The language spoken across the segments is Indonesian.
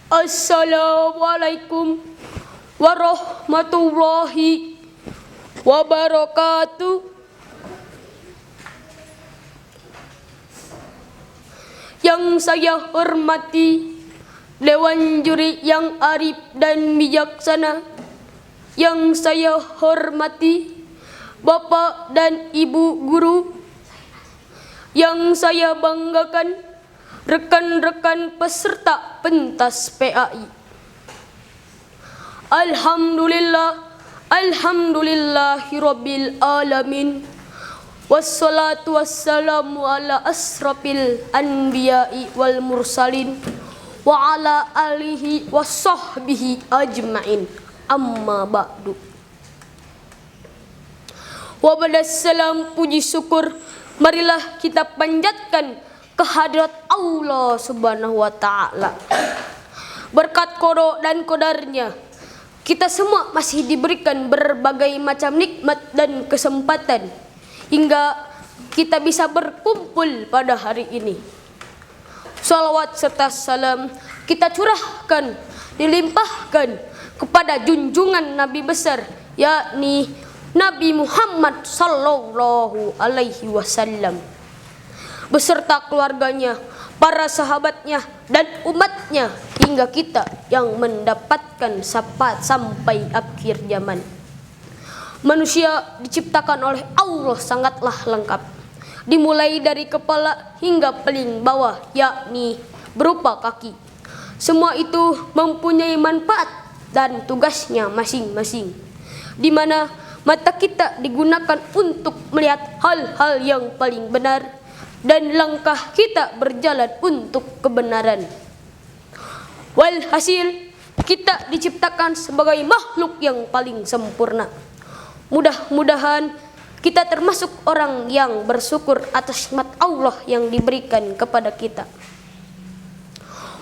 Assalamualaikum warahmatullahi wabarakatuh. Yang saya hormati Dewan Juri yang arif dan bijaksana, yang saya hormati Bapak dan Ibu Guru, yang saya banggakan rekan-rekan peserta pentas PAI. Alhamdulillahirabbil alamin. Wassalatu wassalamu ala asrafil anbiya'i wal mursalin wa ala alihi wassahbihi ajma'in. Amma ba'du. Wa badassalam, puji syukur marilah kita panjatkan kehadirat Allah Subhanahu wa ta'ala. Berkat qada dan qadarnya, kita semua masih diberikan berbagai macam nikmat dan kesempatan hingga kita bisa berkumpul pada hari ini. Salawat serta salam kita curahkan, dilimpahkan kepada junjungan Nabi besar, yakni Nabi Muhammad sallallahu alaihi wasallam, beserta keluarganya, para sahabatnya, dan umatnya, hingga kita yang mendapatkan syafaat sampai akhir zaman. Manusia diciptakan oleh Allah sangatlah lengkap, dimulai dari kepala hingga paling bawah, yakni berupa kaki. Semua itu mempunyai manfaat dan tugasnya masing-masing, di mana mata kita digunakan untuk melihat hal-hal yang paling benar, dan langkah kita berjalan untuk kebenaran. Walhasil, kita diciptakan sebagai makhluk yang paling sempurna. Mudah-mudahan kita termasuk orang yang bersyukur atas nikmat Allah yang diberikan kepada kita.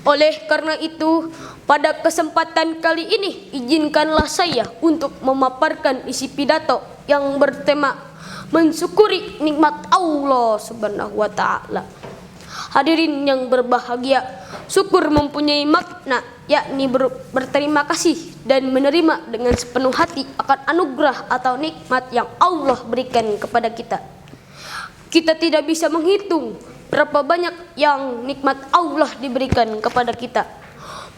Oleh karena itu, pada kesempatan kali ini izinkanlah saya untuk memaparkan isi pidato yang bertema mensyukuri nikmat Allah Subhanahu wa ta'ala. Hadirin yang berbahagia, syukur mempunyai makna, yakni berterima kasih dan menerima dengan sepenuh hati akan anugerah atau nikmat yang Allah berikan kepada kita. Kita tidak bisa menghitung berapa banyak yang nikmat Allah diberikan kepada kita.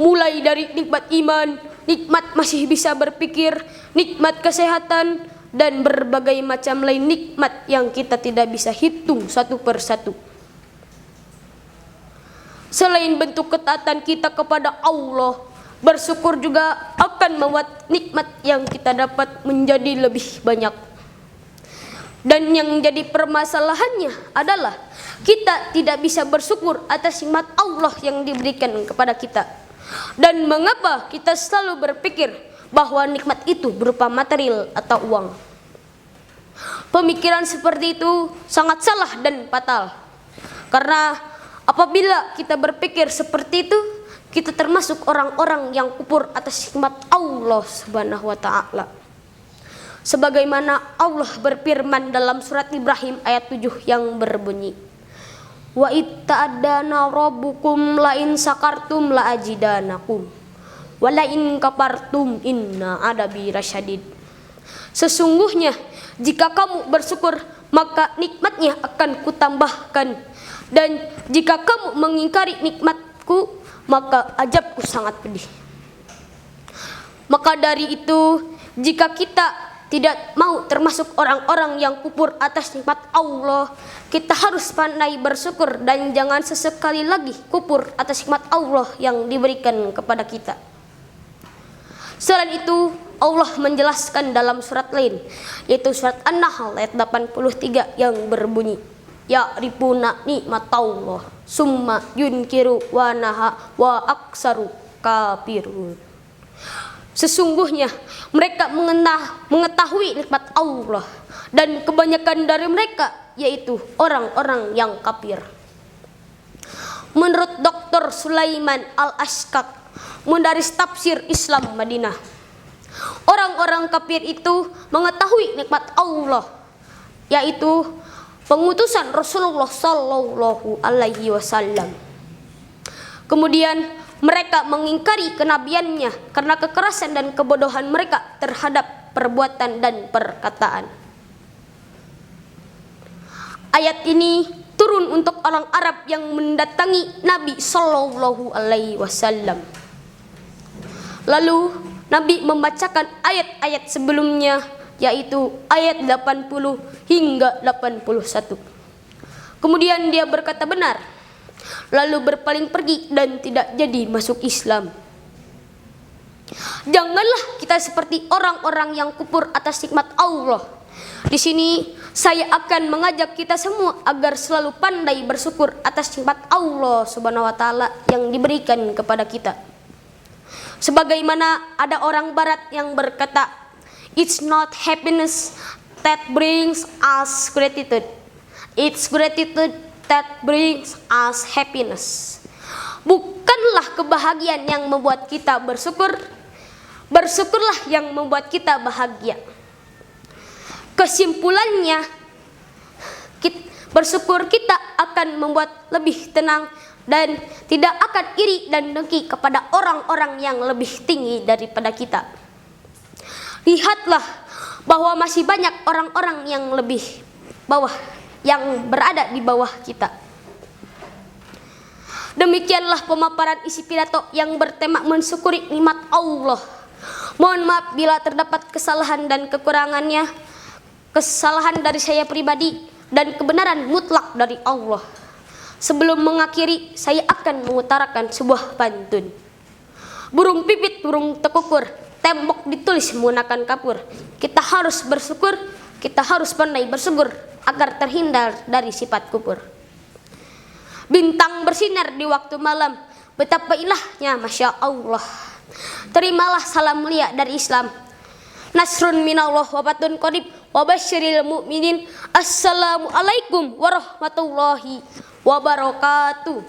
Mulai dari nikmat iman, nikmat masih bisa berpikir, nikmat kesehatan, dan berbagai macam lain nikmat yang kita tidak bisa hitung satu persatu. Selain bentuk ketaatan kita kepada Allah, bersyukur juga akan membuat nikmat yang kita dapat menjadi lebih banyak. Dan yang jadi permasalahannya adalah kita tidak bisa bersyukur atas nikmat Allah yang diberikan kepada kita. Dan mengapa kita selalu berpikir bahwa nikmat itu berupa material atau uang? Pemikiran seperti itu sangat salah dan fatal. Karena apabila kita berpikir seperti itu, kita termasuk orang-orang yang kufur atas nikmat Allah Subhanahu wa ta'ala. Sebagaimana Allah berfirman dalam surat Ibrahim ayat 7 yang berbunyi, wa itta'adana rabbukum la in sakartum la ajidanakum wa la in kafartum inna adabi rasyadid. Sesungguhnya jika kamu bersyukur, maka nikmatnya akan kutambahkan, dan jika kamu mengingkari nikmatku, maka azabku sangat pedih. Maka dari itu, jika kita tidak mau termasuk orang-orang yang kufur atas nikmat Allah, kita harus pandai bersyukur dan jangan sesekali lagi kufur atas nikmat Allah yang diberikan kepada kita. Selain itu, Allah menjelaskan dalam surat lain, yaitu surat An-Nahl ayat 83 yang berbunyi, ya'rifuna nikmatallah summa yunkiru wa naha wa aksaru kafirun. Sesungguhnya mereka mengetahui nikmat Allah, dan kebanyakan dari mereka yaitu orang-orang yang kafir. Menurut Dr. Sulaiman Al-Ashqaq, mudaris tafsir Islam Madinah, orang-orang kafir itu mengetahui nikmat Allah, yaitu pengutusan Rasulullah sallallahu alaihi wasallam. Kemudian mereka mengingkari kenabiannya karena kekerasan dan kebodohan mereka terhadap perbuatan dan perkataan. Ayat ini turun untuk orang Arab yang mendatangi Nabi Shallallahu Alaihi Wasallam. Lalu Nabi membacakan ayat-ayat sebelumnya, yaitu ayat 80 hingga 81. Kemudian dia berkata benar, lalu berpaling pergi dan tidak jadi masuk Islam. Janganlah kita seperti orang-orang yang kufur atas nikmat Allah. Di sini saya akan mengajak kita semua agar selalu pandai bersyukur atas nikmat Allah Subhanahu wa taala yang diberikan kepada kita. Sebagaimana ada orang barat yang berkata, it's not happiness that brings us gratitude. It's gratitude that brings us happiness. Bukanlah kebahagiaan yang membuat kita bersyukur, bersyukurlah yang membuat kita bahagia. Kesimpulannya, bersyukur kita akan membuat lebih tenang dan tidak akan iri dan dengki kepada orang-orang yang lebih tinggi daripada kita. Lihatlah bahwa masih banyak orang-orang yang lebih bawah, yang berada di bawah kita. Demikianlah pemaparan isi pidato yang bertema mensyukuri nikmat Allah. Mohon maaf bila terdapat kesalahan dan kekurangannya, kesalahan dari saya pribadi dan kebenaran mutlak dari Allah. Sebelum mengakhiri, saya akan mengutarakan sebuah pantun. Burung pipit, burung tekukur, tembok ditulis menggunakan kapur. Kita harus bersyukur, kita harus pandai bersyukur agar terhindar dari sifat kufur. Bintang bersinar di waktu malam, betapa ilahnya Masya Allah. Terimalah salam mulia dari Islam. Nasrun minallah wa fatun qarib wa basyiril mu'minin. Assalamualaikum warahmatullahi wabarakatuh.